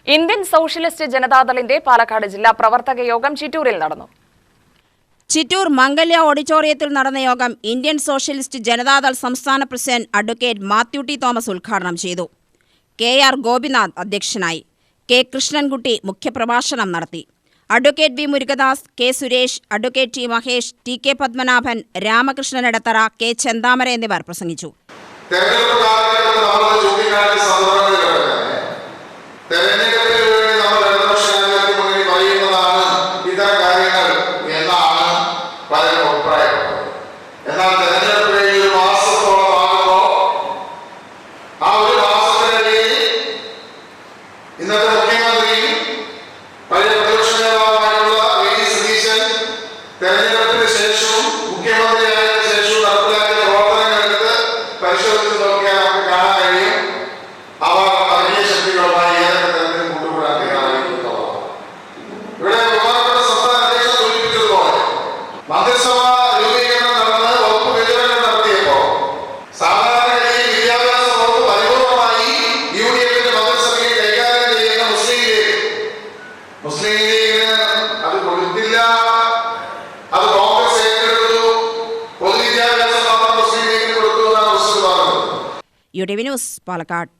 Indian socialist ജനതാദളിന്റെ Palakkad ജില്ലാ പ്രവർത്തക യോഗം ചിറ്റൂരിൽ നടന്നു. ചിറ്റൂർ മംഗല്യ ഓഡിറ്റോറിയത്തിൽ നടന്ന യോഗം ഇന്ത്യൻ സോഷ്യലിസ്റ്റ് ജനതാദൾ സംസ്ഥാന president advocate Mathew T Thomas ഉദ്ഘാടനം ചെയ്തു. കെ.ആർ. ഗോപിനാഥ് അധ്യക്ഷനായി. കെ. കൃഷ്ണൻകുട്ടി മുഖ്യപ്രഭാഷണം നടത്തി. Advocate V. Murukadas, K. Suresh, advocate T. Mahesh, T. K. Padmanabhan, Ramakrishnan Edathara, K. Chenthamara എന്നിവർ പ്രസംഗിച്ചു. ഇന്നത്തെ മുഖ്യമന്ത്രിയും പഴയ പ്രതിപക്ഷ നേതാവുമായിട്ടുള്ള തെരഞ്ഞെടുപ്പിന് ശേഷവും മുഖ്യമന്ത്രിയായതിനു ശേഷവും നടപ്പിലാക്കിയ പ്രവർത്തനങ്ങളെടുത്ത് പരിശോധിച്ച് നോക്കിയാൽ നമുക്ക് കാണാൻ കഴിയും. അവർ വർഗീയ ശക്തികളുമായി ഏതൊക്കെ തരത്തിൽ കൂട്ടുകൂടാൻ തയ്യാറായിരിക്കുന്നതാണ്. ഇവിടെ ബഹുമാനപ്പെട്ട സംസ്ഥാന അധ്യക്ഷൻ സൂചിപ്പിച്ചതുപോലെ മന്ത്രിസഭ രൂപീകരണം നടന്ന് വകുപ്പ് വിതരണം നടത്തിയപ്പോൾ സാധാരണഗതിയിൽ വിദ്യാഭ്യാസ വകുപ്പ് പരിപൂർണമായി യു.ഡി.എഫിന്റെ മന്ത്രിസഭയിൽ കൈകാര്യം ചെയ്യുന്ന മുസ്ലിം ലീഗിന് അത് കൊടുത്തില്ല. അത് കോൺഗ്രസ് ഏറ്റെടുത്തു. പൊതുവിദ്യാഭ്യാസം മാത്രം മുസ്ലിം ലീഗിന് കൊടുത്തു എന്നാണ് മുസ്ലിം പറഞ്ഞത്. യു.ടി.വി ന്യൂസ് പാലക്കാട്.